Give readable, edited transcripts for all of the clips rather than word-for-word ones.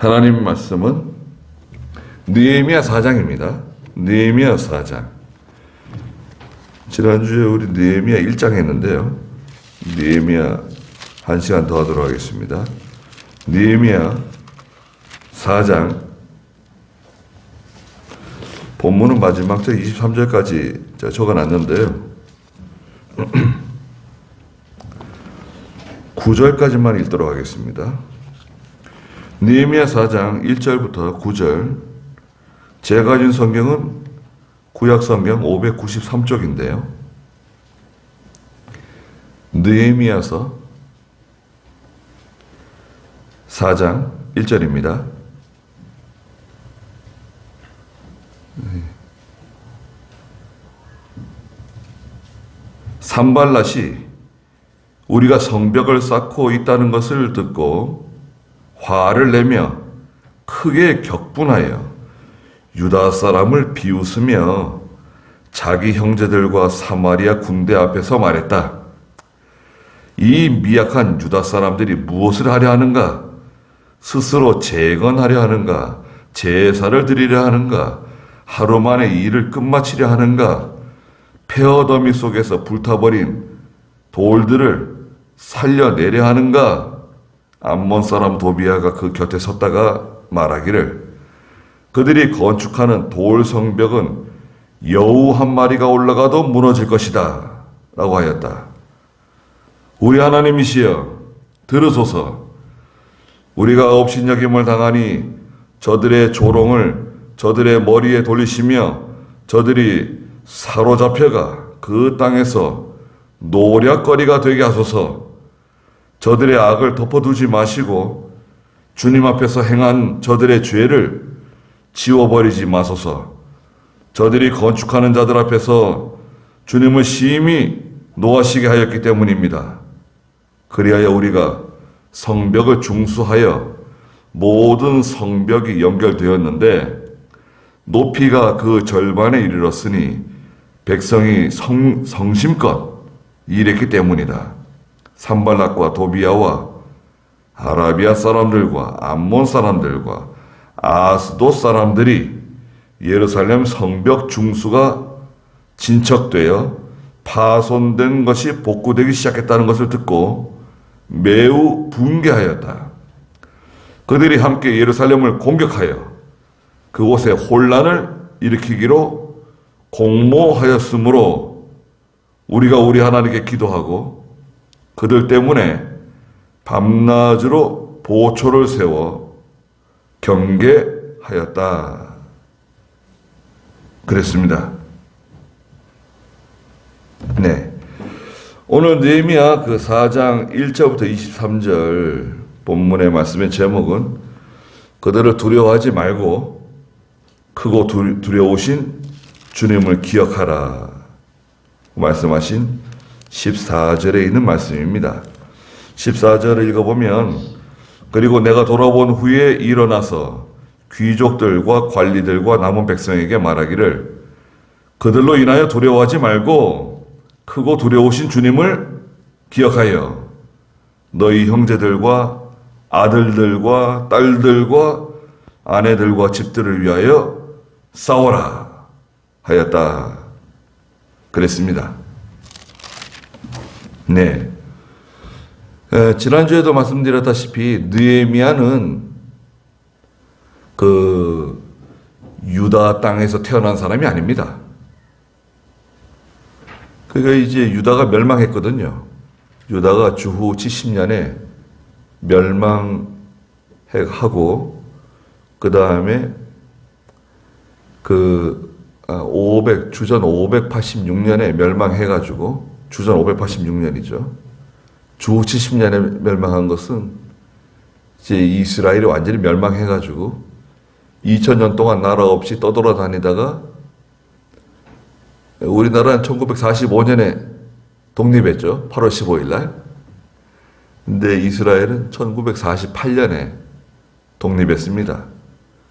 하나님 말씀은 느헤미야 4장입니다. 느헤미야 4장. 지난주에 우리 느헤미야 1장 했는데요. 느헤미야 1시간 더 하도록 하겠습니다. 느헤미야 4장. 본문은 마지막 절 23절까지 적어놨는데요. 9절까지만 읽도록 하겠습니다. 느헤미야 4장 1절부터 9절. 제가 가진 성경은 구약성경 593쪽인데요. 느헤미야서 4장 1절입니다. 산발랏이 우리가 성벽을 쌓고 있다는 것을 듣고 화를 내며 크게 격분하여 유다 사람을 비웃으며 자기 형제들과 사마리아 군대 앞에서 말했다. 이 미약한 유다 사람들이 무엇을 하려 하는가? 스스로 재건하려 하는가? 제사를 드리려 하는가? 하루 만에 일을 끝마치려 하는가? 폐허더미 속에서 불타버린 돌들을 살려내려 하는가? 암몬 사람 도비아가 그 곁에 섰다가 말하기를 그들이 건축하는 돌 성벽은 여우 한 마리가 올라가도 무너질 것이다 라고 하였다. 우리 하나님이시여 들으소서. 우리가 업신여김을 당하니 저들의 조롱을 저들의 머리에 돌리시며 저들이 사로잡혀가 그 땅에서 노략거리가 되게 하소서. 저들의 악을 덮어두지 마시고 주님 앞에서 행한 저들의 죄를 지워버리지 마소서. 저들이 건축하는 자들 앞에서 주님을 심히 노하시게 하였기 때문입니다. 그리하여 우리가 성벽을 중수하여 모든 성벽이 연결되었는데 높이가 그 절반에 이르렀으니 백성이 성심껏 일했기 때문이다. 산발랏과 도비아와 아라비아 사람들과 암몬 사람들과 아스돗 사람들이 예루살렘 성벽 중수가 진척되어 파손된 것이 복구되기 시작했다는 것을 듣고 매우 분개하였다. 그들이 함께 예루살렘을 공격하여 그곳에 혼란을 일으키기로 공모하였으므로 우리가 우리 하나님께 기도하고 그들 때문에 밤낮으로 보초를 세워 경계하였다. 그랬습니다. 네. 오늘 느헤미야 그 4장 1절부터 23절 본문의 말씀의 제목은 그들을 두려워하지 말고 크고 두려우신 주님을 기억하라 말씀하신 14절에 있는 말씀입니다. 14절을 읽어보면 그리고 내가 돌아본 후에 일어나서 귀족들과 관리들과 남은 백성에게 말하기를 그들로 인하여 두려워하지 말고 크고 두려우신 주님을 기억하여 너희 형제들과 아들들과 딸들과 아내들과 집들을 위하여 싸워라 하였다. 그랬습니다. 네. 지난주에도 말씀드렸다시피 느헤미야는 그 유다 땅에서 태어난 사람이 아닙니다. 그러니까 이제 유다가 멸망했거든요. 유다가 주후 70년에 멸망하고 그 다음에 주전 586년에 멸망해가지고 주전 586년이죠. 주후 70년에 멸망한 것은 이제 이스라엘이 완전히 멸망해가지고 2000년 동안 나라 없이 떠돌아다니다가 우리나라는 1945년에 독립했죠. 8월 15일 날. 근데 이스라엘은 1948년에 독립했습니다.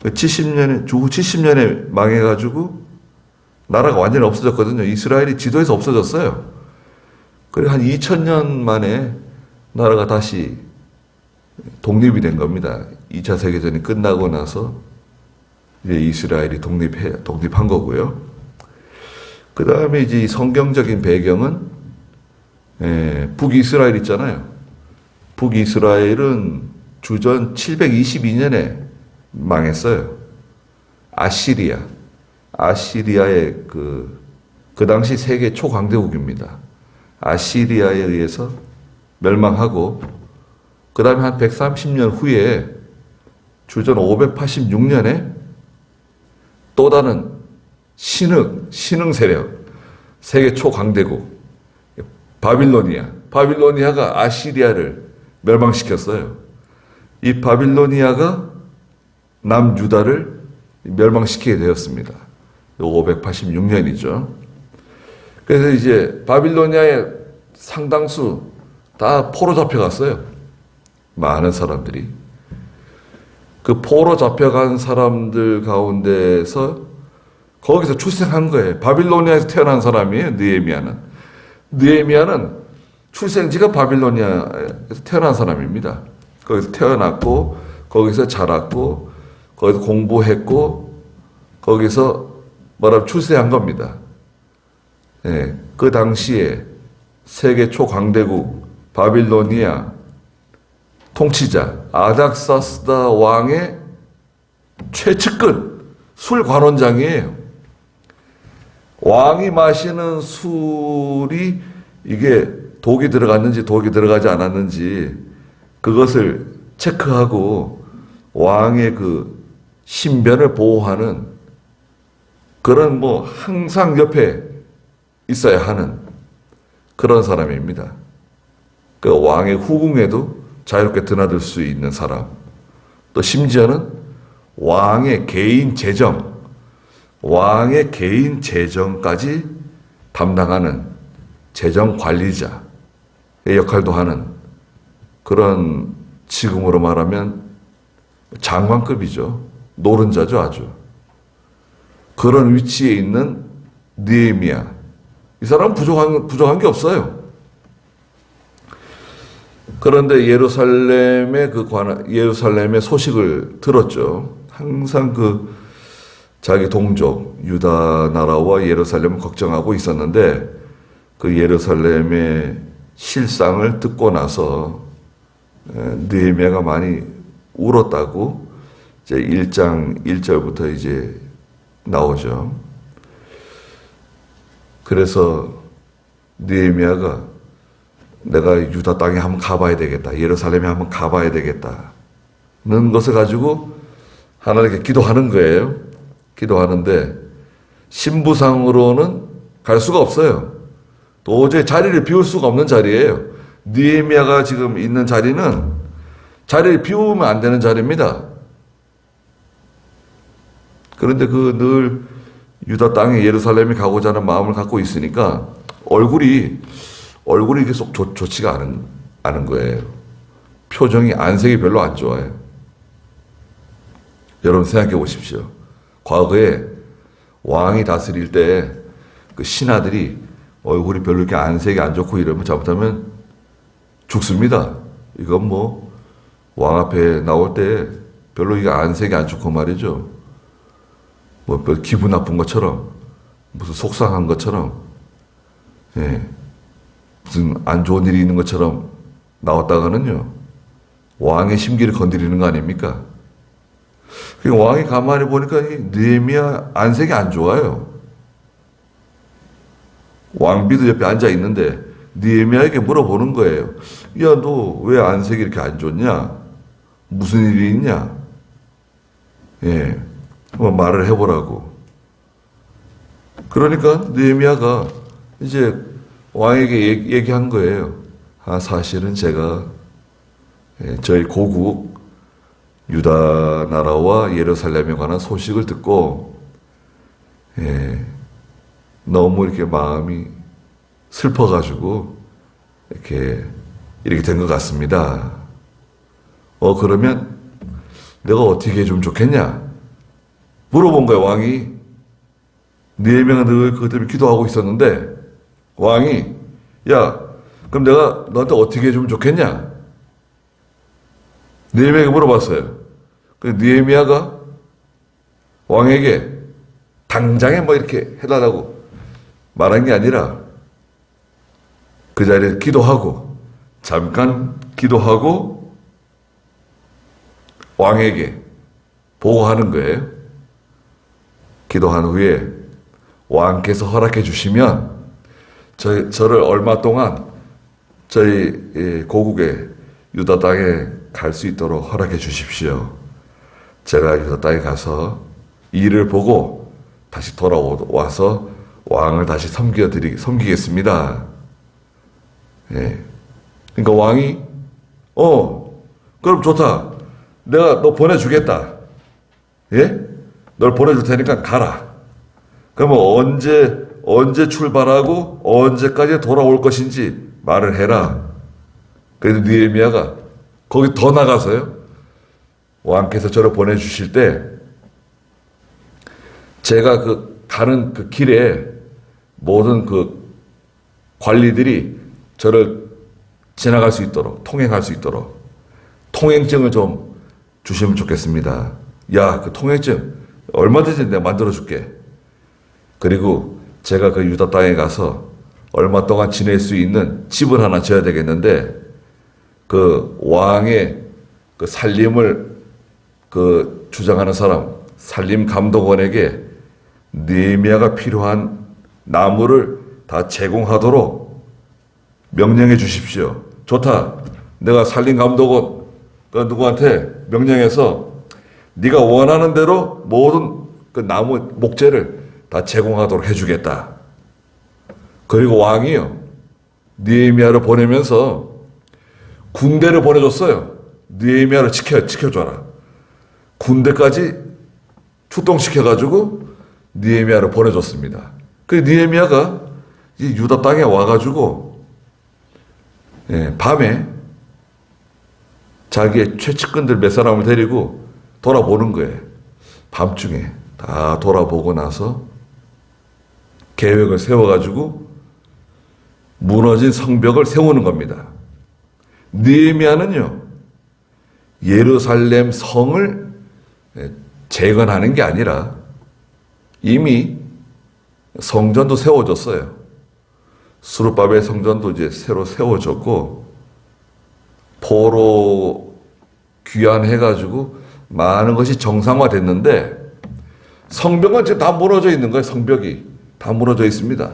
70년에, 주후 70년에 망해가지고 나라가 완전히 없어졌거든요. 이스라엘이 지도에서 없어졌어요. 그리고 한 2000년 만에 나라가 다시 독립이 된 겁니다. 2차 세계전이 끝나고 나서 이제 이스라엘이 독립한 거고요. 그 다음에 이제 이 성경적인 배경은 북이스라엘 있잖아요. 북이스라엘은 주전 722년에 망했어요. 아시리아의 그 당시 세계 초강대국입니다. 아시리아에 의해서 멸망하고 그 다음에 한 130년 후에 주전 586년에 또 다른 신흥 세력, 세계 초강대국 바빌로니아가 아시리아를 멸망시켰어요. 이 바빌로니아가 남유다를 멸망시키게 되었습니다. 586년이죠. 그래서 이제 바빌로니아의 상당수 다 포로 잡혀갔어요. 많은 사람들이. 그 포로 잡혀간 사람들 가운데서 거기서 출생한 거예요. 바빌로니아에서 태어난 사람이에요. 느헤미야는 출생지가 바빌로니아에서 태어난 사람입니다. 거기서 태어났고 거기서 자랐고 거기서 공부했고 거기서 출세한 겁니다. 예, 그 당시에 세계 초강대국 바빌로니아 통치자 아닥사스다 왕의 최측근 술 관원장이에요. 왕이 마시는 술이 이게 독이 들어갔는지 독이 들어가지 않았는지 그것을 체크하고 왕의 그 신변을 보호하는 그런 항상 옆에 있어야 하는 그런 사람입니다. 그 왕의 후궁에도 자유롭게 드나들 수 있는 사람. 또 심지어는 왕의 개인 재정까지 담당하는 재정 관리자의 역할도 하는 그런 지금으로 말하면 장관급이죠. 노른자죠, 아주. 그런 위치에 있는 느헤미야. 이 사람은 부족한 게 없어요. 그런데 예루살렘의 소식을 들었죠. 항상 자기 동족 유다 나라와 예루살렘을 걱정하고 있었는데 그 예루살렘의 실상을 듣고 나서 느헤미야가 많이 울었다고 이제 1장 1절부터 이제 나오죠. 그래서 느헤미야가 내가 유다 땅에 한번 가봐야 되겠다. 예루살렘에 한번 가봐야 되겠다는 것을 가지고 하나님께 기도하는 거예요. 기도하는데 신부상으로는 갈 수가 없어요. 도저히 자리를 비울 수가 없는 자리예요. 느헤미야가 지금 있는 자리는 자리를 비우면 안 되는 자리입니다. 그런데 늘 유다 땅에 예루살렘에 가고자 하는 마음을 갖고 있으니까 얼굴이 계속 좋지가 않은 거예요. 표정이 안색이 별로 안 좋아요. 여러분 생각해 보십시오. 과거에 왕이 다스릴 때 그 신하들이 얼굴이 별로 이렇게 안색이 안 좋고 이러면 잘못하면 죽습니다. 이건 왕 앞에 나올 때 별로 이게 안색이 안 좋고 말이죠. 별 기분 나쁜 것처럼 무슨 속상한 것처럼 무슨 안 좋은 일이 있는 것처럼 나왔다가는요 왕의 심기를 건드리는 거 아닙니까? 왕이 가만히 보니까 느헤미야 안색이 안 좋아요. 왕비도 옆에 앉아 있는데 느헤미야에게 물어보는 거예요. 야, 너 왜 안색이 이렇게 안 좋냐? 무슨 일이 있냐? 한번 말을 해보라고. 그러니까 느헤미야가 이제 왕에게 얘기한 거예요. 사실은 제가 저희 고국 유다 나라와 예루살렘에 관한 소식을 듣고 너무 이렇게 마음이 슬퍼가지고 이렇게 된 것 같습니다. 그러면 내가 어떻게 해주면 좋겠냐? 물어본 거예요, 왕이. 느헤미야가 늘 그것 때문에 기도하고 있었는데 왕이 야, 그럼 내가 너한테 어떻게 해주면 좋겠냐? 느헤미야에게 물어봤어요. 그 느헤미야가 왕에게 당장에 뭐 이렇게 해달라고 말한 게 아니라 그 자리에서 기도하고 잠깐 기도하고 왕에게 보고하는 거예요. 기도한 후에 왕께서 허락해 주시면 저를 얼마 동안 저희 고국의 유다 땅에 갈 수 있도록 허락해 주십시오. 제가 유다 땅에 가서 일을 보고 다시 돌아와서 왕을 다시 섬기겠습니다. 예. 그러니까 왕이 그럼 좋다. 내가 너 보내주겠다. 예? 널 보내줄 테니까 가라. 그러면 언제 출발하고 언제까지 돌아올 것인지 말을 해라. 그래서 느헤미야가 거기 더 나가서요. 왕께서 저를 보내주실 때 제가 가는 그 길에 모든 그 관리들이 저를 지나갈 수 있도록, 통행할 수 있도록 통행증을 좀 주시면 좋겠습니다. 야, 그 통행증 얼마든지 내가 만들어줄게. 그리고 제가 그 유다 땅에 가서 얼마 동안 지낼 수 있는 집을 하나 지어야 되겠는데 그 왕의 그 살림을 그 주장하는 사람, 살림 감독원에게 느헤미야가 필요한 나무를 다 제공하도록 명령해 주십시오. 좋다. 내가 살림 감독원 그 누구한테 명령해서 네가 원하는 대로 모든 그 나무 목재를 다 제공하도록 해주겠다. 그리고 왕이요 느헤미야를 보내면서 군대를 보내줬어요. 느헤미야를 지켜줘라. 군대까지 출동시켜가지고 느헤미야를 보내줬습니다. 그 느헤미야가 이 유다 땅에 와가지고 밤에 자기의 최측근들 몇 사람을 데리고 돌아보는 거예요. 밤중에 다 돌아보고 나서 계획을 세워가지고 무너진 성벽을 세우는 겁니다. 느헤미야는요 예루살렘 성을 재건하는 게 아니라 이미 성전도 세워졌어요. 스룹바벨 성전도 이제 새로 세워졌고 포로 귀환해가지고 많은 것이 정상화됐는데 성벽은 지금 다 무너져 있는 거예요. 성벽이 다 무너져 있습니다.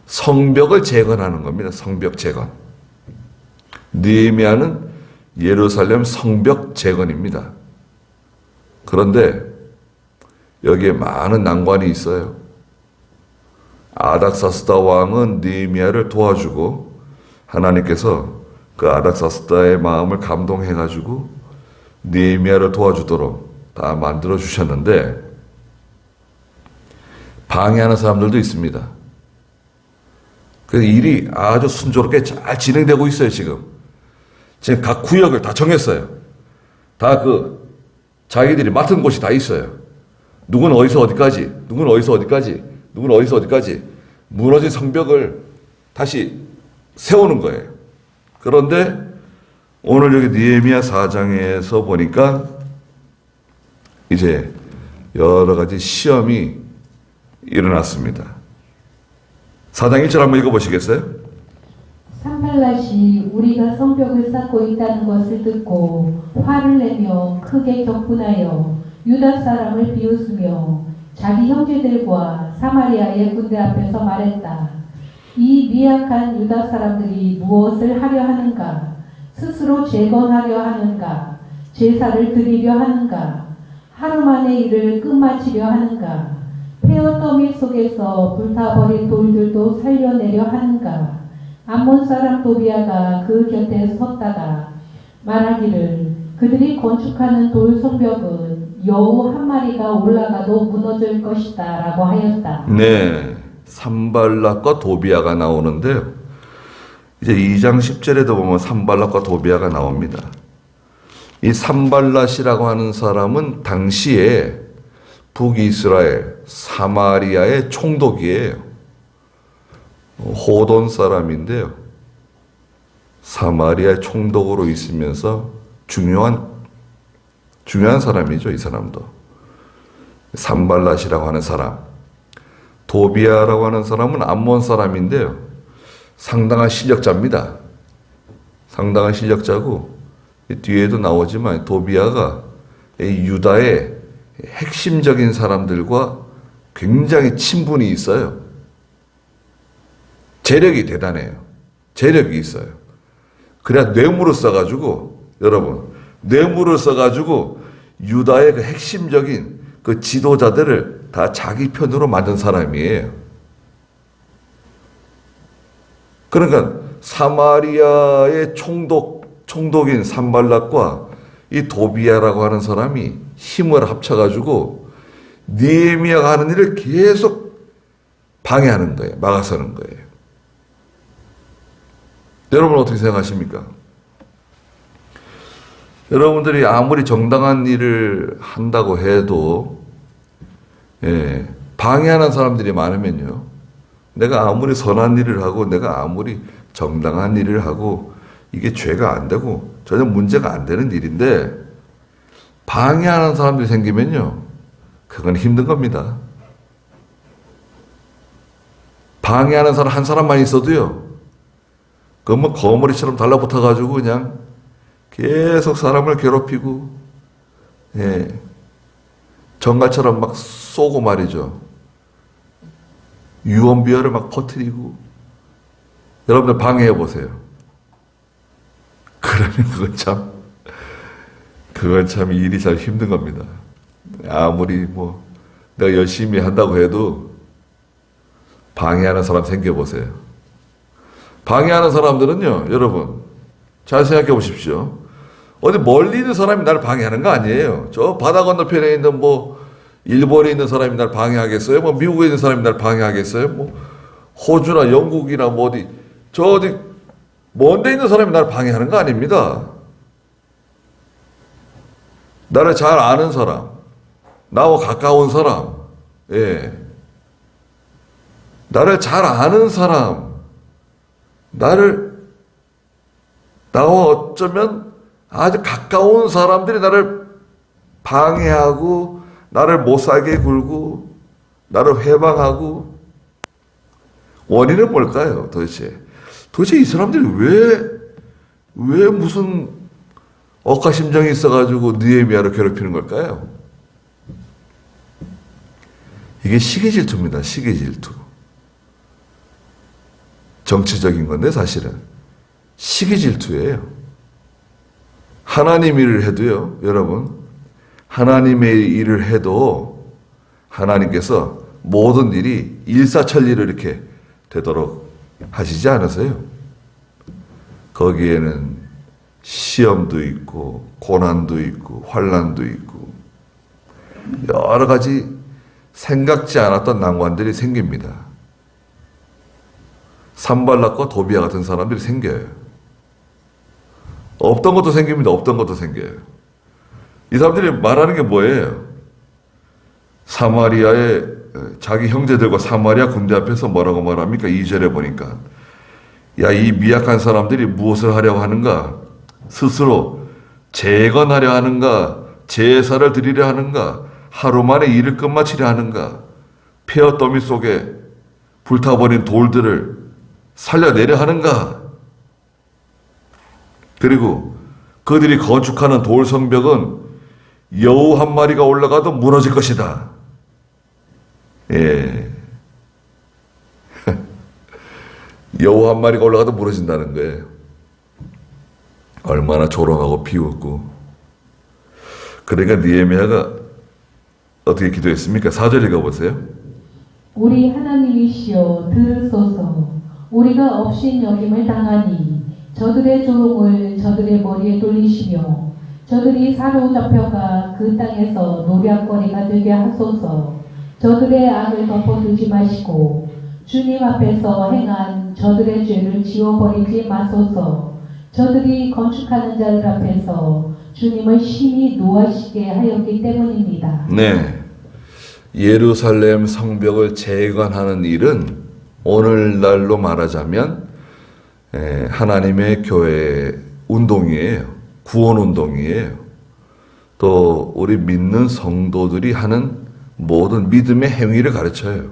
성벽을 재건하는 겁니다. 성벽 재건. 느헤미야는 예루살렘 성벽 재건입니다. 그런데 여기에 많은 난관이 있어요. 아닥사스다 왕은 느헤미야를 도와주고 하나님께서 그 아닥사스다의 마음을 감동해가지고 느헤미야를 도와주도록 다 만들어 주셨는데 방해하는 사람들도 있습니다. 그 일이 아주 순조롭게 잘 진행되고 있어요. 지금 각 구역을 다 정했어요. 다 자기들이 맡은 곳이 다 있어요. 누구는 어디서 어디까지, 누구는 어디서 어디까지, 누구는 어디서 어디까지 무너진 성벽을 다시 세우는 거예요. 그런데 오늘 여기 느헤미야 4장에서 보니까 이제 여러 가지 시험이 일어났습니다. 4장 1절 한번 읽어보시겠어요? 산발랏이 우리가 성벽을 쌓고 있다는 것을 듣고 화를 내며 크게 격분하여 유다 사람을 비웃으며 자기 형제들과 사마리아의 군대 앞에서 말했다. 이 미약한 유다 사람들이 무엇을 하려 하는가? 스스로 재건하려 하는가? 제사를 드리려 하는가? 하루 만에 일을 끝마치려 하는가? 폐허더미 속에서 불타버린 돌들도 살려내려 하는가? 암몬 사람 도비아가 그 곁에 섰다가 말하기를 그들이 건축하는 돌 성벽은 여우 한 마리가 올라가도 무너질 것이다 라고 하였다. 네, 산발락과 도비아가 나오는데요. 이제 2장 10절에도 보면 산발락과 도비아가 나옵니다. 이 산발락이라고 하는 사람은 당시에 북이스라엘 사마리아의 총독이에요. 호돈 사람인데요. 사마리아의 총독으로 있으면서 중요한 중요한 사람이죠, 이 사람도. 산발랏이라고 하는 사람. 도비아라고 하는 사람은 암몬 사람인데요. 상당한 실력자입니다. 상당한 실력자고, 뒤에도 나오지만 도비아가 유다의 핵심적인 사람들과 굉장히 친분이 있어요. 재력이 대단해요. 재력이 있어요. 그래야 뇌물을 써가지고, 여러분, 뇌물을 써가지고 유다의 그 핵심적인 그 지도자들을 다 자기 편으로 만든 사람이에요. 그러니까 사마리아의 총독인 산발랏과 이 도비아라고 하는 사람이 힘을 합쳐가지고 느헤미야가 하는 일을 계속 방해하는 거예요. 막아서는 거예요. 여러분 어떻게 생각하십니까? 여러분들이 아무리 정당한 일을 한다고 해도 방해하는 사람들이 많으면요. 내가 아무리 선한 일을 하고 내가 아무리 정당한 일을 하고 이게 죄가 안 되고 전혀 문제가 안 되는 일인데 방해하는 사람들이 생기면요. 그건 힘든 겁니다. 방해하는 사람 한 사람만 있어도요. 그건 뭐 거머리처럼 달라붙어가지고 그냥 계속 사람을 괴롭히고 정갈처럼 막 쏘고 말이죠. 유언비어를 막 퍼뜨리고 여러분들 방해해 보세요. 그러면 그건 참 일이 참 힘든 겁니다. 아무리 뭐 내가 열심히 한다고 해도 방해하는 사람 생겨보세요. 방해하는 사람들은요, 여러분 잘 생각해 보십시오. 어디 멀리 있는 사람이 나를 방해하는 거 아니에요. 저 바다 건너편에 있는 뭐 일본에 있는 사람이 날 방해하겠어요? 뭐 미국에 있는 사람이 날 방해하겠어요? 뭐 호주나 영국이나 뭐 어디 먼데 있는 사람이 날 방해하는 거 아닙니다. 나를 잘 아는 사람, 나와 가까운 사람, 나를 잘 아는 사람, 나와 어쩌면 아주 가까운 사람들이 나를 방해하고 나를 못살게 굴고 나를 회방하고 원인은 뭘까요? 도대체 이 사람들이 왜 무슨 억하심정이 있어가지고 느헤미야를 괴롭히는 걸까요? 이게 시기질투입니다. 시기질투. 정치적인 건데 사실은 시기질투예요. 하나님 일을 해도요, 여러분, 하나님의 일을 해도 하나님께서 모든 일이 일사천리로 이렇게 되도록 하시지 않으세요. 거기에는 시험도 있고 고난도 있고 환난도 있고 여러 가지 생각지 않았던 난관들이 생깁니다. 산발랏과 도비아 같은 사람들이 생겨요. 없던 것도 생깁니다. 없던 것도 생겨요. 이 사람들이 말하는 게 뭐예요? 사마리아의 자기 형제들과 사마리아 군대 앞에서 뭐라고 말합니까? 2절에 보니까 야, 이 미약한 사람들이 무엇을 하려고 하는가? 스스로 재건하려 하는가? 제사를 드리려 하는가? 하루 만에 일을 끝마치려 하는가? 폐허 더미 속에 불타버린 돌들을 살려내려 하는가? 그리고 그들이 건축하는 돌 성벽은 여우 한 마리가 올라가도 무너질 것이다. 여우 한 마리가 올라가도 무너진다는 거예요. 얼마나 조롱하고 비웃고. 그러니까 느헤미야가 어떻게 기도했습니까? 4절 읽어보세요. 우리 하나님이시여 들으소서. 우리가 업신여김을 당하니 저들의 조롱을 저들의 머리에 돌리시며 저들이 사로잡혀가 그 땅에서 노략거리가 되게 하소서. 저들의 악을 덮어두지 마시고 주님 앞에서 행한 저들의 죄를 지워버리지 마소서. 저들이 건축하는 자들 앞에서 주님을 심히 노하시게 하였기 때문입니다. 네, 예루살렘 성벽을 재건하는 일은 오늘날로 말하자면 하나님의 교회 운동이에요. 구원 운동이에요. 또 우리 믿는 성도들이 하는 모든 믿음의 행위를 가르쳐요.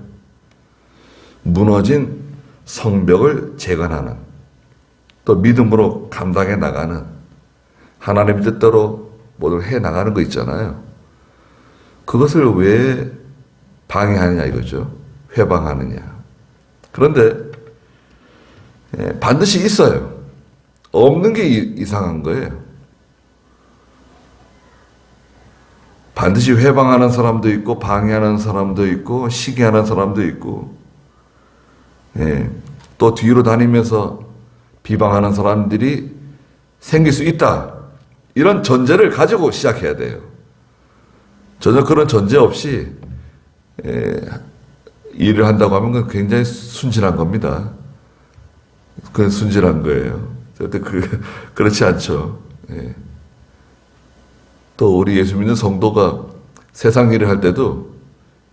무너진 성벽을 재건하는, 또 믿음으로 감당해 나가는, 하나님의 뜻대로 모두 해 나가는 거 있잖아요. 그것을 왜 방해하느냐 이거죠. 회방하느냐. 그런데 반드시 있어요. 없는 게 이상한 거예요. 반드시 회방하는 사람도 있고 방해하는 사람도 있고 시기하는 사람도 있고, 또 뒤로 다니면서 비방하는 사람들이 생길 수 있다. 이런 전제를 가지고 시작해야 돼요. 전혀 그런 전제 없이 일을 한다고 하면 그건 굉장히 순진한 겁니다. 그건 순진한 거예요. 절대 그렇지 않죠. 또 우리 예수 믿는 성도가 세상 일을 할 때도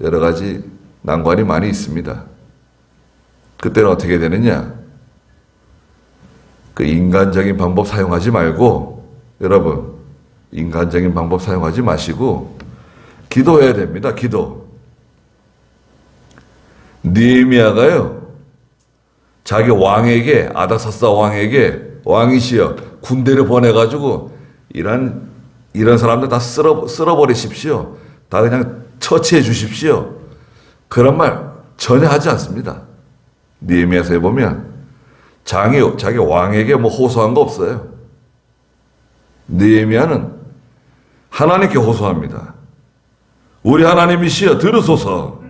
여러 가지 난관이 많이 있습니다. 그때는 어떻게 되느냐? 그 인간적인 방법 사용하지 말고, 여러분, 인간적인 방법 사용하지 마시고 기도해야 됩니다. 기도. 느헤미야가요, 자기 왕에게, 아닥사스다 왕에게, 왕이시여 군대를 보내가지고 이런 사람들 다 쓸어버리십시오. 다 그냥 처치해 주십시오. 그런 말 전혀 하지 않습니다. 느헤미야서에 보면 자기 왕에게 뭐 호소한 거 없어요. 느헤미야는 하나님께 호소합니다. 우리 하나님이시여 들으소서.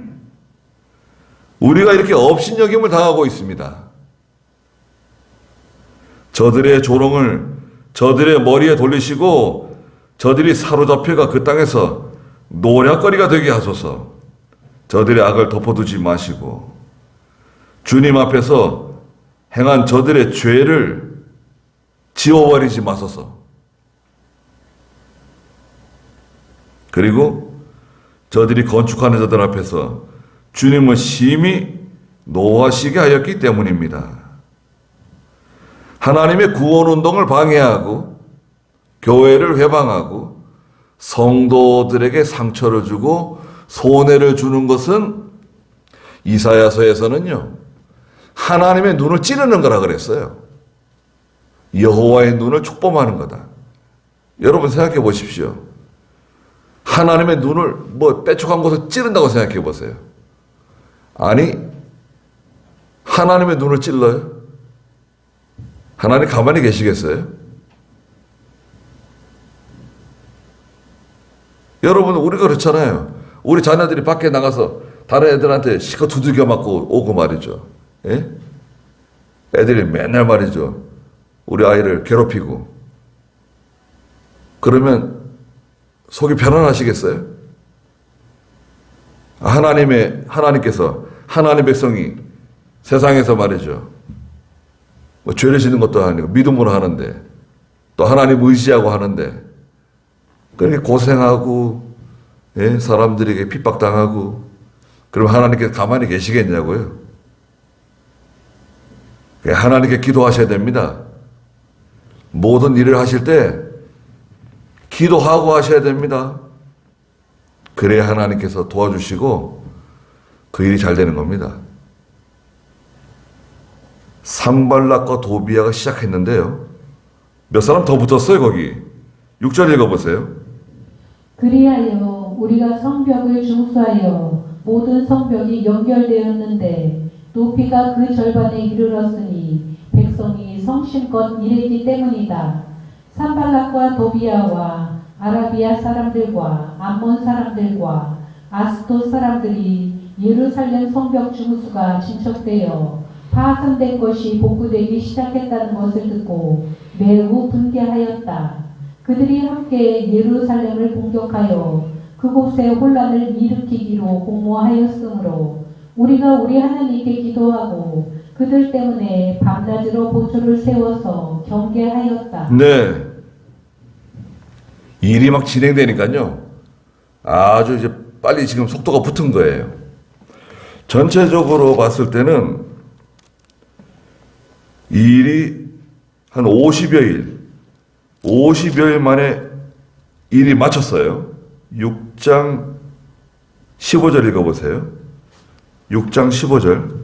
우리가 이렇게 업신여김을 당하고 있습니다. 저들의 조롱을 저들의 머리에 돌리시고 저들이 사로잡혀가 그 땅에서 노략거리가 되게 하소서. 저들의 악을 덮어두지 마시고 주님 앞에서 행한 저들의 죄를 지워버리지 마소서. 그리고 저들이 건축하는 자들 앞에서 주님을 심히 노하시게 하였기 때문입니다. 하나님의 구원운동을 방해하고 교회를 회방하고 성도들에게 상처를 주고 손해를 주는 것은 이사야서에서는요, 하나님의 눈을 찌르는 거라 그랬어요. 여호와의 눈을 촉범하는 거다. 여러분 생각해 보십시오. 하나님의 눈을 뭐 빼촉한 것을 찌른다고 생각해 보세요. 아니, 하나님의 눈을 찔러요? 하나님 가만히 계시겠어요? 여러분, 우리가 그렇잖아요. 우리 자녀들이 밖에 나가서 다른 애들한테 시커 두들겨 맞고 오고 말이죠. 예? 애들이 맨날 말이죠. 우리 아이를 괴롭히고. 그러면 속이 편안하시겠어요? 하나님께서, 하나님 백성이 세상에서 말이죠. 뭐 죄를 짓는 것도 아니고 믿음으로 하는데, 또 하나님 의지하고 하는데, 그렇게 고생하고, 예? 사람들에게 핍박당하고, 그럼 하나님께서 가만히 계시겠냐고요? 하나님께 기도하셔야 됩니다. 모든 일을 하실 때 기도하고 하셔야 됩니다. 그래야 하나님께서 도와주시고 그 일이 잘 되는 겁니다. 산발락과 도비아가 시작했는데요. 몇 사람 더 붙었어요, 거기. 6절 읽어보세요. 그리하여 우리가 성벽을 중수하여 모든 성벽이 연결되었는데 높이가 그 절반에 이르렀으니 백성이 성심껏 일했기 때문이다. 산발락과 도비아와 아라비아 사람들과 암몬 사람들과 아스돗 사람들이 예루살렘 성벽 중수가 진척되어 파손된 것이 복구되기 시작했다는 것을 듣고 매우 분개하였다. 그들이 함께 예루살렘을 공격하여 그곳에 혼란을 일으키기로 공모하였으므로 우리가 우리 하나님께 기도하고 그들 때문에 밤낮으로 보초를 세워서 경계하였다. 네. 일이 막 진행되니까요. 아주 이제 빨리 지금 속도가 붙은 거예요. 전체적으로 봤을 때는 이 일이 한 50여일 만에 일이 맞췄어요. 6장 15절 읽어보세요. 6장 15절.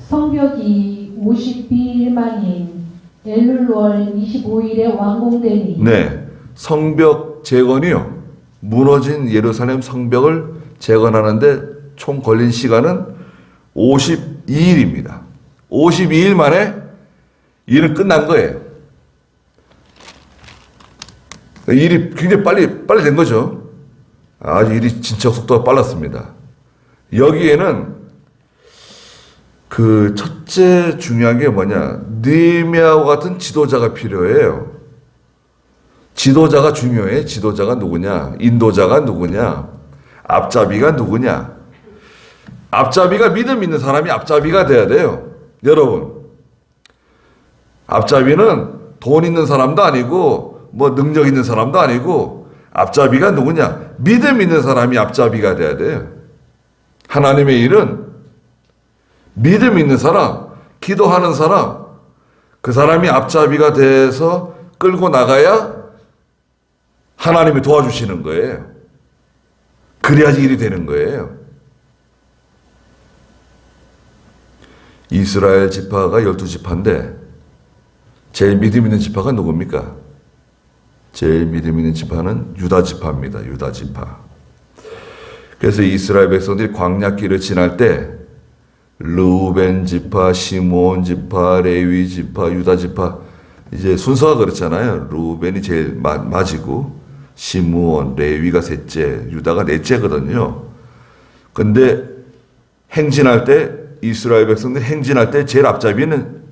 성벽이 52일 만인 엘룰월 25일에 완공되니 네, 성벽 재건이요. 무너진 예루살렘 성벽을 재건하는데 총 걸린 시간은 52일입니다. 52일 만에 일은 끝난 거예요. 일이 굉장히 빨리 된 거죠. 아주 일이 진짜 속도가 빨랐습니다. 여기에는 그 첫째 중요한 게 뭐냐, 느헤미야와 같은 지도자가 필요해요. 지도자가 중요해. 지도자가 누구냐, 인도자가 누구냐, 앞잡이가 누구냐. 앞잡이가 믿음 있는 사람이 앞잡이가 돼야 돼요. 여러분, 앞잡이는 돈 있는 사람도 아니고 뭐 능력 있는 사람도 아니고, 앞잡이가 누구냐, 믿음 있는 사람이 앞잡이가 돼야 돼요. 하나님의 일은 믿음 있는 사람, 기도하는 사람, 그 사람이 앞잡이가 돼서 끌고 나가야 하나님이 도와주시는 거예요. 그래야지 일이 되는 거예요. 이스라엘 지파가 12지파인데 제일 믿음 있는 지파가 누굽니까? 제일 믿음 있는 지파는 유다 지파입니다. 유다 지파. 그래서 이스라엘 백성들이 광야길을 지날 때 르우벤 지파, 시므온 지파, 레위 지파, 유다 지파, 이제 순서가 그렇잖아요. 르우벤이 제일 맞이고 시므온, 레위가 셋째, 유다가 넷째거든요. 근데 행진할 때, 이스라엘 백성들이 행진할 때 제일 앞잡이는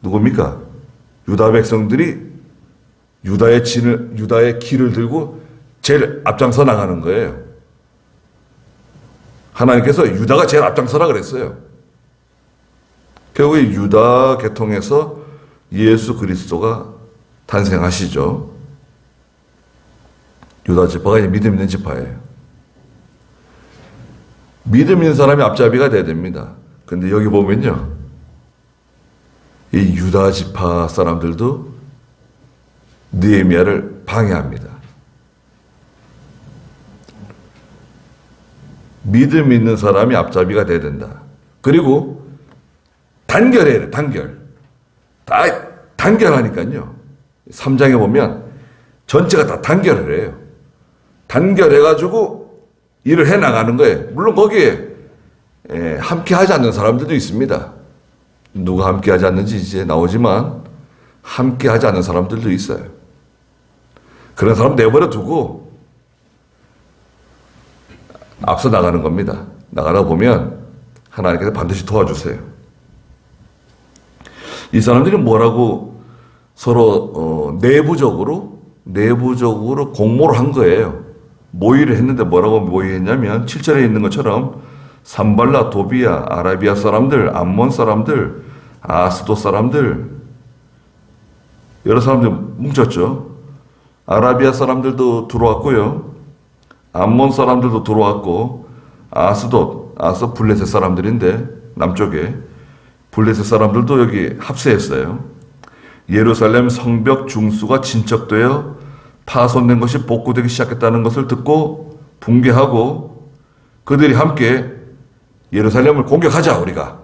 누굽니까? 유다 백성들이 유다의 길을 들고 제일 앞장서 나가는 거예요. 하나님께서 유다가 제일 앞장서라 그랬어요. 결국 유다 계통에서 예수 그리스도가 탄생하시죠. 유다 지파가 이제 믿음 있는 지파예요. 믿음 있는 사람이 앞잡이가 돼야 됩니다. 근데 여기 보면요, 이 유다 지파 사람들도 느헤미야를 방해합니다. 믿음 있는 사람이 앞잡이가 돼야 된다. 그리고 단결해야 돼. 단결하니까요. 3장에 보면 전체가 다 단결을 해요. 단결해가지고 일을 해나가는 거예요. 물론 거기에 함께 하지 않는 사람들도 있습니다. 누가 함께 하지 않는지 이제 나오지만 함께 하지 않는 사람들도 있어요. 그런 사람 내버려 두고 앞서 나가는 겁니다. 나가다 보면 하나님께서 반드시 도와주세요. 이 사람들이 뭐라고 서로 내부적으로 공모를 한 거예요. 모의를 했는데 뭐라고 모의했냐면 7절에 있는 것처럼 산발라, 도비야, 아라비아 사람들, 암몬 사람들, 아스도 사람들, 여러 사람들 뭉쳤죠. 아라비아 사람들도 들어왔고요. 암몬 사람들도 들어왔고, 아스도 블레셋 사람들인데 남쪽에 블레셋 사람들도 여기 합세했어요. 예루살렘 성벽 중수가 진척되어 파손된 것이 복구되기 시작했다는 것을 듣고 붕괴하고, 그들이 함께 예루살렘을 공격하자, 우리가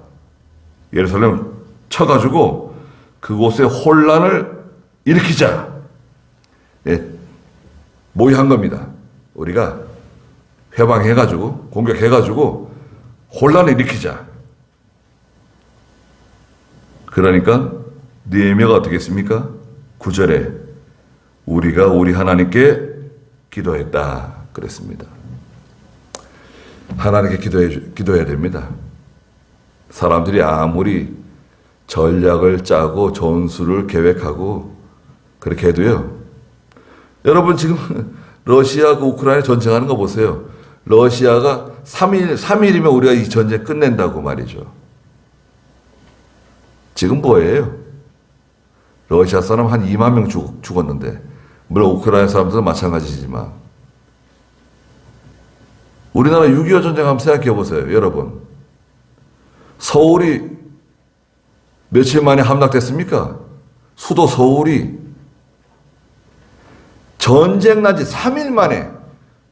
예루살렘을 쳐가지고 그곳에 혼란을 일으키자, 모의한 겁니다. 우리가 회방해가지고 공격해가지고 혼란을 일으키자. 그러니까 느헤미야가 어떻게 했습니까? 9절에 우리가 우리 하나님께 기도했다 그랬습니다. 하나님께 기도해야 됩니다. 사람들이 아무리 전략을 짜고 전술을 계획하고 그렇게 해도요, 여러분 지금 러시아가 우크라이나 전쟁하는 거 보세요. 러시아가 3일이면 우리가 이 전쟁 끝낸다고 말이죠. 지금 뭐예요? 러시아 사람 한 2만 명 죽었는데, 물론 우크라이나 사람들도 마찬가지지만, 우리나라 6.25 전쟁 한번 생각해 보세요, 여러분. 서울이 며칠 만에 함락됐습니까? 수도 서울이 전쟁 난 지 3일 만에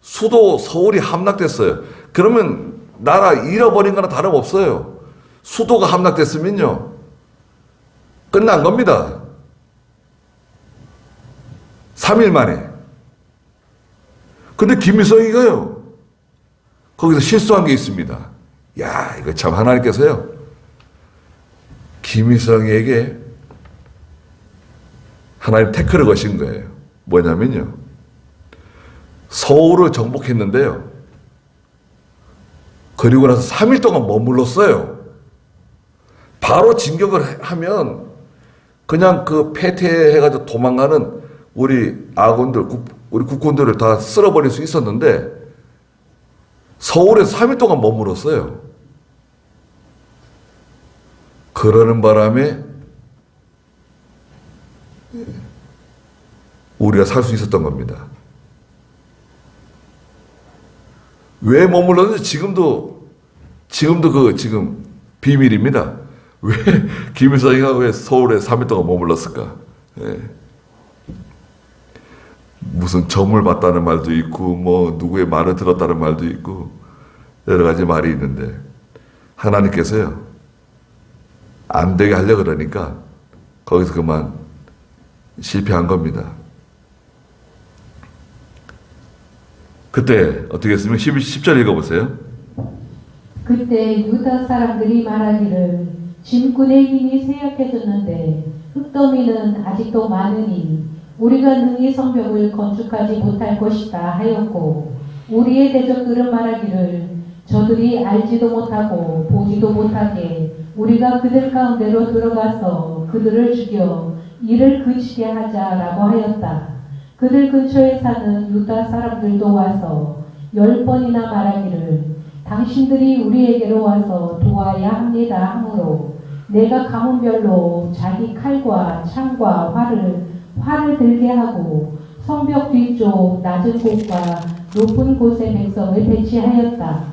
수도 서울이 함락됐어요. 그러면 나라 잃어버린 거나 다름없어요. 수도가 함락됐으면요, 끝난 겁니다. 3일 만에. 근데 김일성이가요, 거기서 실수한 게 있습니다. 야, 이거 참 하나님께서요, 김일성에게 하나님 태클을 거신 거예요. 뭐냐면요, 서울을 정복했는데요, 그리고 나서 3일 동안 머물렀어요. 바로 진격을 하면 그냥 그 패퇴해가지고 도망가는 우리 아군들, 우리 국군들을 다 쓸어버릴 수 있었는데 서울에서 3일 동안 머물렀어요. 그러는 바람에 우리가 살 수 있었던 겁니다. 왜 머물렀는지 지금도 지금 비밀입니다. 왜 김일성이가 왜 서울에 3일 동안 머물렀을까? 예. 무슨 점을 봤다는 말도 있고, 뭐 누구의 말을 들었다는 말도 있고, 여러 가지 말이 있는데 하나님께서요, 안 되게 하려고 그러니까 거기서 그만 실패한 겁니다. 그때 어떻게 했으면 10절 읽어보세요. 그때 유다 사람들이 말하기를 짐꾼의 힘이 쇠약해졌는데 흙더미는 아직도 많으니 우리가 능히 성벽을 건축하지 못할 것이다 하였고, 우리의 대적들은 말하기를 저들이 알지도 못하고 보지도 못하게 우리가 그들 가운데로 들어가서 그들을 죽여 일을 그치게 하자라고 하였다. 그들 근처에 사는 유다 사람들도 와서 10번이나 말하기를 당신들이 우리에게로 와서 도와야 합니다 하므로 내가 가문별로 자기 칼과 창과 활을 들게 하고 성벽 뒤쪽 낮은 곳과 높은 곳에 백성을 배치하였다.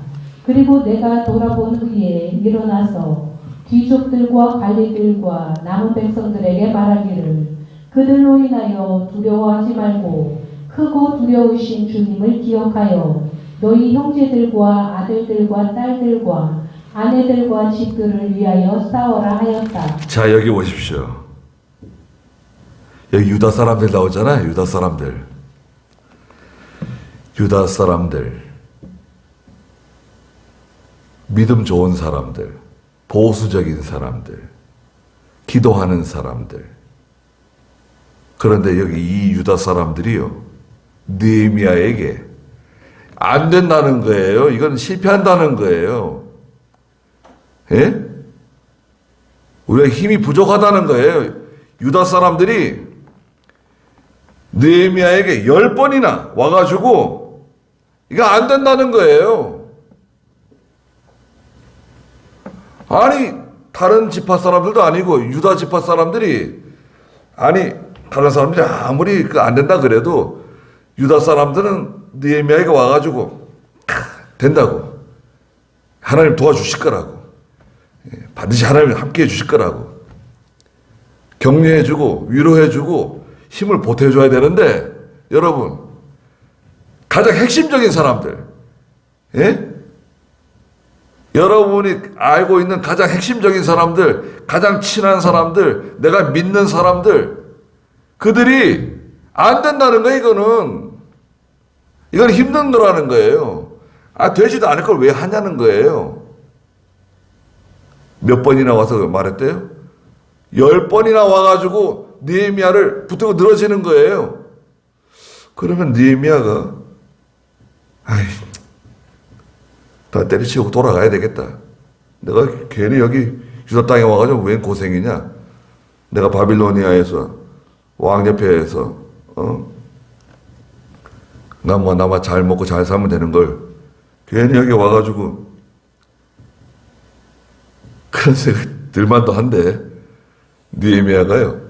그리고 내가 돌아본 후에 일어나서 귀족들과 관리들과 남은 백성들에게 말하기를 그들로 인하여 두려워하지 말고 크고 두려우신 주님을 기억하여 너희 형제들과 아들들과 딸들과 아내들과 집들을 위하여 싸워라 하였다. 자, 여기 보십시오. 여기 유다 사람들 나오잖아요. 유다 사람들. 유다 사람들. 믿음 좋은 사람들. 보수적인 사람들. 기도하는 사람들. 그런데 여기 이 유다 사람들이요, 느헤미야에게 안 된다는 거예요. 이건 실패한다는 거예요. 예? 우리가 힘이 부족하다는 거예요. 유다 사람들이 느헤미야에게 10번이나 와가지고 이거 안 된다는 거예요. 아니, 다른 지파 사람들도 아니고 유다 지파 사람들이, 아니 다른 사람들이 아무리 안 된다 그래도 유다 사람들은 느헤미야에게 와가지고 된다고, 하나님 도와주실 거라고, 반드시 하나님 함께 해주실 거라고 격려해주고 위로해주고 힘을 보태줘야 되는데, 여러분, 가장 핵심적인 사람들, 예? 여러분이 알고 있는 가장 핵심적인 사람들, 가장 친한 사람들, 내가 믿는 사람들, 그들이 안 된다는 거예요. 이건 힘든 거라는 거예요. 되지도 않을 걸 왜 하냐는 거예요. 몇 번이나 와서 말했대요? 10번이나 와가지고 느헤미야를 붙들고 늘어지는 거예요. 그러면 느헤미야가 다 때려치우고 돌아가야 되겠다. 내가 괜히 여기 유다 땅에 와가지고 웬 고생이냐. 내가 바빌로니아에서 왕 옆에서 나만 잘 먹고 잘 살면 되는 걸 괜히 여기 와가지고 그런 생각 들만도 한데, 느헤미야가요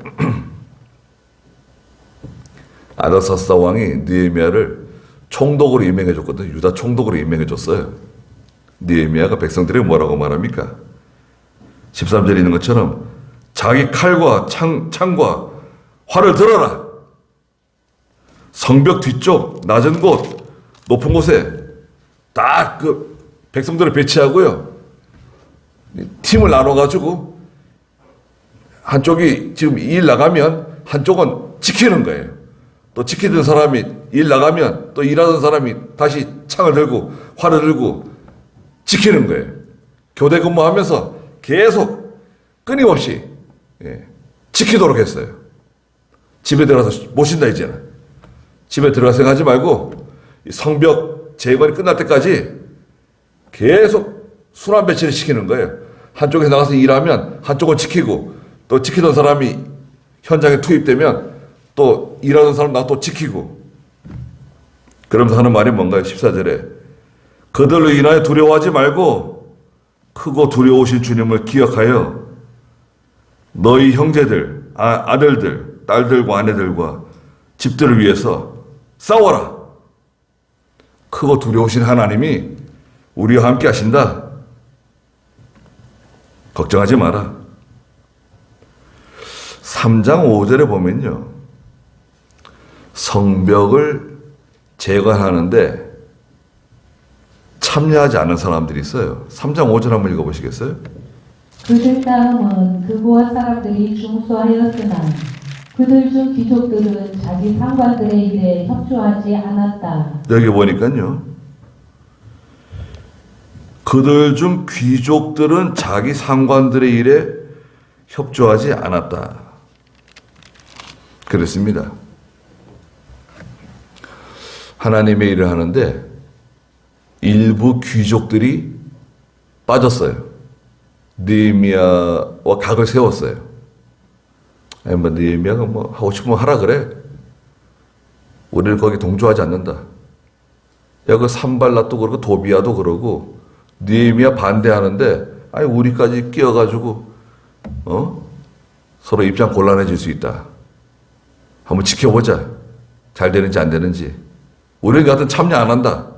아다사스다 왕이 느헤미야를 총독으로 임명해줬거든요. 유다 총독으로 임명해줬어요. 느헤미야가 백성들에게 뭐라고 말합니까? 13절에 있는 것처럼 자기 칼과 창과 활을 들어라. 성벽 뒤쪽 낮은 곳, 높은 곳에 딱 그 백성들을 배치하고요. 팀을 나눠가지고 한쪽이 지금 일 나가면 한쪽은 지키는 거예요. 또 지키던 사람이 일 나가면 또 일하던 사람이 다시 창을 들고 활을 들고 지키는 거예요. 교대 근무하면서 계속 끊임없이 지키도록 했어요. 집에 들어가서 못 쉰다 이제는. 집에 들어가서 생각하지 말고 성벽 재건이 끝날 때까지 계속 순환 배치를 시키는 거예요. 한쪽에서 나가서 일하면 한쪽은 지키고 또 지키던 사람이 현장에 투입되면 또 일하던 사람 나또 지키고. 그러면서 하는 말이 뭔가요? 14절에 그들로 인하여 두려워하지 말고 크고 두려우신 주님을 기억하여 너희 형제들, 아들들, 딸들과 아내들과 집들을 위해서 싸워라. 크고 두려우신 하나님이 우리와 함께 하신다. 걱정하지 마라. 3장 5절에 보면요. 성벽을 재건하는데 참여하지 않은 사람들이 있어요. 3장 5절 한번 읽어보시겠어요? 그들 다음은 그고와 사람들이 중수하였으나 그들 중 귀족들은 자기 상관들의 일에 협조하지 않았다. 여기 보니까요. 그들 중 귀족들은 자기 상관들의 일에 협조하지 않았다. 그렇습니다. 하나님의 일을 하는데 일부 귀족들이 빠졌어요. 느헤미야와 각을 세웠어요. 아니 뭐 느헤미야가 뭐 하고 싶으면 하라 그래. 우리는 거기 동조하지 않는다. 야 그 산발랏도 그러고 도비야도 그러고 느헤미야 반대하는데 아니 우리까지 끼어가지고 서로 입장 곤란해질 수 있다. 한번 지켜보자. 잘 되는지 안 되는지. 우리는 같은 참여 안 한다.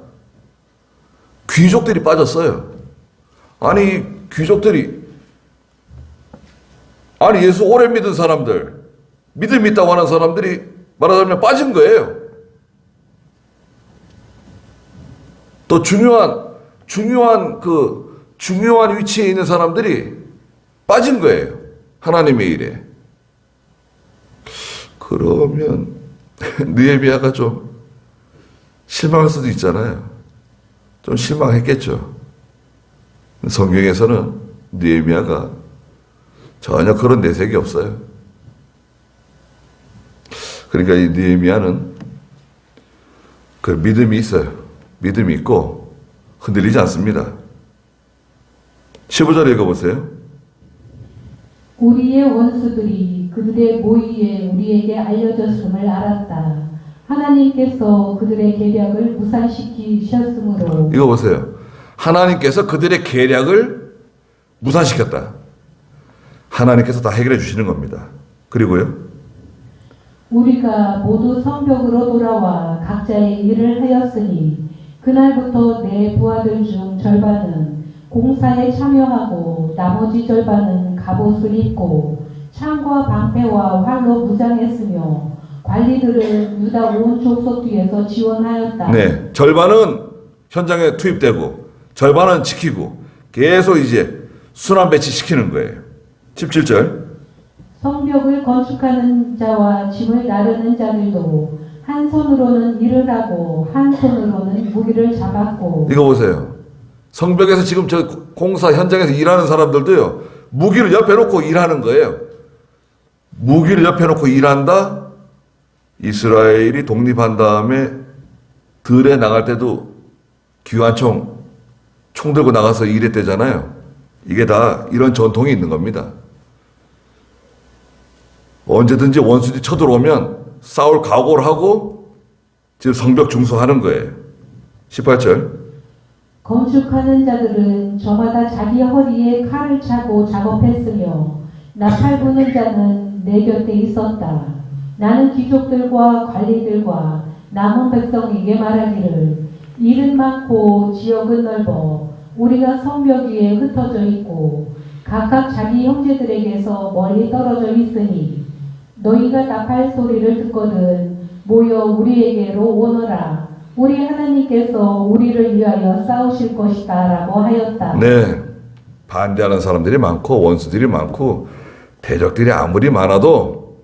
귀족들이 빠졌어요. 아니 귀족들이 아니 예수 오래 믿은 사람들, 믿음 있다고 하는 사람들이 말하자면 빠진 거예요. 또 중요한 위치에 있는 사람들이 빠진 거예요. 하나님의 일에. 그러면 느헤미야가 좀 실망할 수도 있잖아요. 좀 실망했겠죠. 성경에서는 느헤미야가 전혀 그런 내색이 없어요. 그러니까 이 느헤미야는 그 믿음이 있어요. 믿음이 있고 흔들리지 않습니다. 15절 읽어보세요. 우리의 원수들이 그들의 모의에 우리에게 알려졌음을 알았다. 하나님께서 그들의 계략을 무산시키셨으므로. 이거 보세요. 하나님께서 그들의 계략을 무산시켰다. 하나님께서 다 해결해 주시는 겁니다. 그리고요. 우리가 모두 성벽으로 돌아와 각자의 일을 하였으니 그날부터 내 부하들 중 절반은 공사에 참여하고 나머지 절반은 갑옷을 입고 창과 방패와 활로 무장했으며 관리들을 유다 온 족속 뒤에서 지원하였다. 네, 절반은 현장에 투입되고 절반은 지키고 계속 이제 순환 배치시키는 거예요. 17절. 성벽을 건축하는 자와 짐을 나르는 자들도 한 손으로는 일을 하고 한 손으로는 무기를 잡았고. 이거 보세요. 성벽에서 지금 저 공사 현장에서 일하는 사람들도요. 무기를 옆에 놓고 일하는 거예요. 무기를 옆에 놓고 일한다. 이스라엘이 독립한 다음에 들에 나갈 때도 기관총 총 들고 나가서 일했대잖아요. 이게 다 이런 전통이 있는 겁니다. 언제든지 원수들이 쳐들어오면 싸울 각오를 하고 지금 성벽 중수하는 거예요. 18절. 건축하는 자들은 저마다 자기 허리에 칼을 차고 작업했으며 나팔 부는 자는 내 곁에 있었다. 나는 귀족들과 관리들과 남은 백성에게 말하기를 일은 많고 지역은 넓어 우리가 성벽 위에 흩어져 있고 각각 자기 형제들에게서 멀리 떨어져 있으니 너희가 나팔 소리를 듣거든 모여 우리에게로 오너라. 우리 하나님께서 우리를 위하여 싸우실 것이다 라고 하였다. 네, 반대하는 사람들이 많고 원수들이 많고 대적들이 아무리 많아도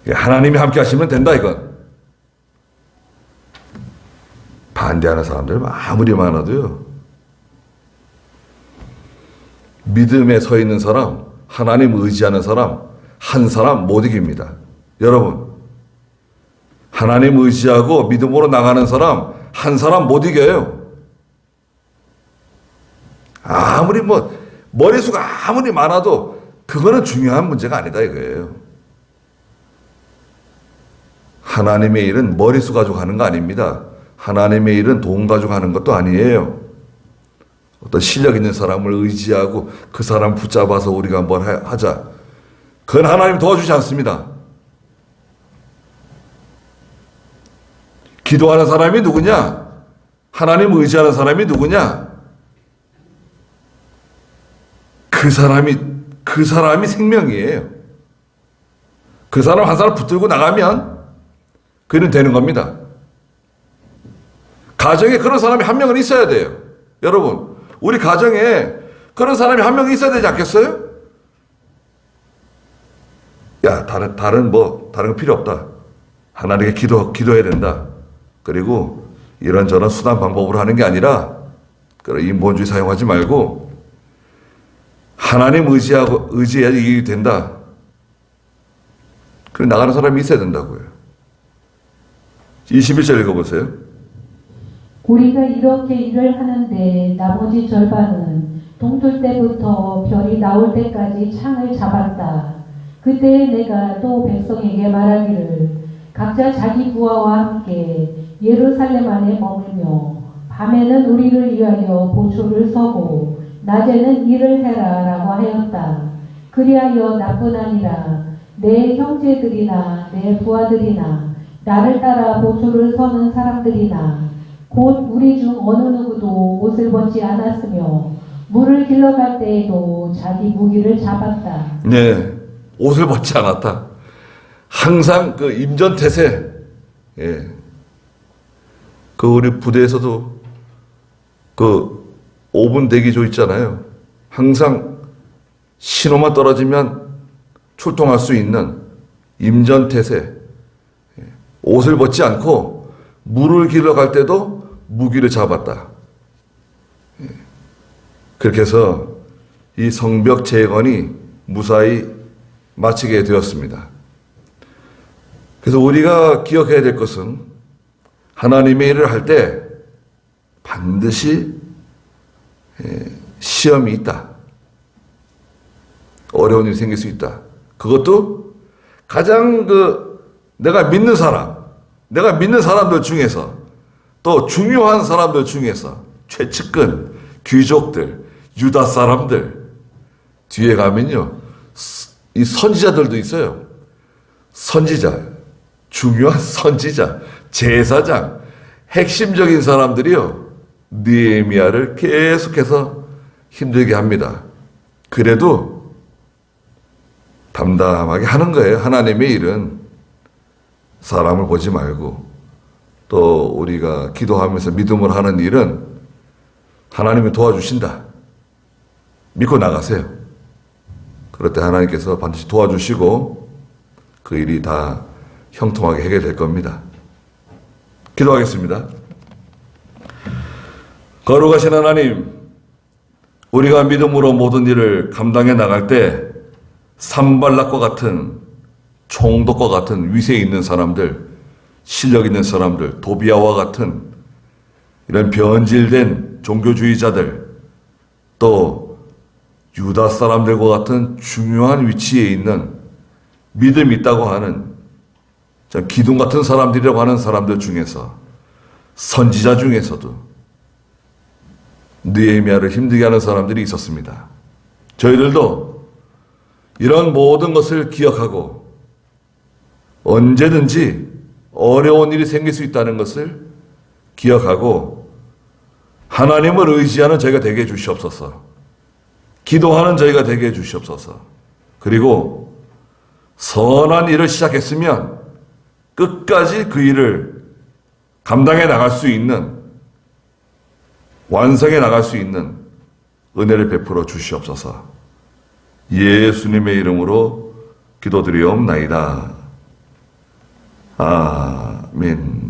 하나님이 함께 하시면 된다 이건. 반대하는 사람들 아무리 많아도요, 믿음에 서 있는 사람, 하나님 의지하는 사람, 한 사람 못 이깁니다. 여러분, 하나님 의지하고 믿음으로 나가는 사람, 한 사람 못 이겨요. 아무리 머리수가 아무리 많아도 그거는 중요한 문제가 아니다 이거예요. 하나님의 일은 머리수 가지고 하는 거 아닙니다. 하나님의 일은 돈 가지고 하는 것도 아니에요. 어떤 실력 있는 사람을 의지하고 그 사람 붙잡아서 우리가 한번 하자. 그건 하나님 도와주지 않습니다. 기도하는 사람이 누구냐? 하나님 의지하는 사람이 누구냐? 그 사람이 생명이에요. 그 사람 한 사람 붙들고 나가면 그는 되는 겁니다. 가정에 그런 사람이 한 명은 있어야 돼요. 여러분, 우리 가정에 그런 사람이 한 명 있어야 되지 않겠어요? 야, 다른 거 필요 없다. 하나님께 기도해야 된다. 그리고 이런저런 수단 방법으로 하는 게 아니라, 그런 인본주의 사용하지 말고, 하나님 의지해야지 일이 된다. 그래, 나가는 사람이 있어야 된다고요. 21절 읽어보세요. 우리가 이렇게 일을 하는데 나머지 절반은 동틀 때부터 별이 나올 때까지 창을 잡았다. 그때 내가 또 백성에게 말하기를 각자 자기 부하와 함께 예루살렘 안에 머물며 밤에는 우리를 위하여 보초를 서고 낮에는 일을 해라 라고 하였다. 그리하여 나뿐 아니라 내 형제들이나 내 부하들이나 나를 따라 보초를 서는 사람들이나 곧 우리 중 어느 누구도 옷을 벗지 않았으며 물을 길러갈 때에도 자기 무기를 잡았다. 네, 옷을 벗지 않았다. 항상 그 임전태세. 예. 그 우리 부대에서도 그 5분 대기조 있잖아요. 항상 신호만 떨어지면 출동할 수 있는 임전태세. 옷을 벗지 않고 물을 길러갈 때도 무기를 잡았다. 그렇게 해서 이 성벽 재건이 무사히 마치게 되었습니다. 그래서 우리가 기억해야 될 것은 하나님의 일을 할 때 반드시 시험이 있다. 어려운 일이 생길 수 있다. 그것도 가장 내가 믿는 사람들 중에서 또 중요한 사람들 중에서 최측근, 귀족들, 유다 사람들 뒤에 가면요. 이 선지자들도 있어요. 선지자, 중요한 선지자, 제사장, 핵심적인 사람들이요. 느헤미야를 계속해서 힘들게 합니다. 그래도 담담하게 하는 거예요. 하나님의 일은 사람을 보지 말고 또 우리가 기도하면서 믿음으로 하는 일은 하나님이 도와주신다. 믿고 나가세요. 그럴 때 하나님께서 반드시 도와주시고 그 일이 다 형통하게 해결될 겁니다. 기도하겠습니다. 거룩하신 하나님, 우리가 믿음으로 모든 일을 감당해 나갈 때 산발락과 같은 총독과 같은 위세 있는 사람들, 실력 있는 사람들, 도비아와 같은 이런 변질된 종교주의자들, 또 유다 사람들과 같은 중요한 위치에 있는 믿음이 있다고 하는 기둥 같은 사람들이라고 하는 사람들 중에서 선지자 중에서도 느헤미야를 힘들게 하는 사람들이 있었습니다. 저희들도 이런 모든 것을 기억하고 언제든지 어려운 일이 생길 수 있다는 것을 기억하고 하나님을 의지하는 저희가 되게 해주시옵소서. 기도하는 저희가 되게 해주시옵소서. 그리고 선한 일을 시작했으면 끝까지 그 일을 감당해 나갈 수 있는, 완성해 나갈 수 있는 은혜를 베풀어 주시옵소서. 예수님의 이름으로 기도드리옵나이다. 아멘.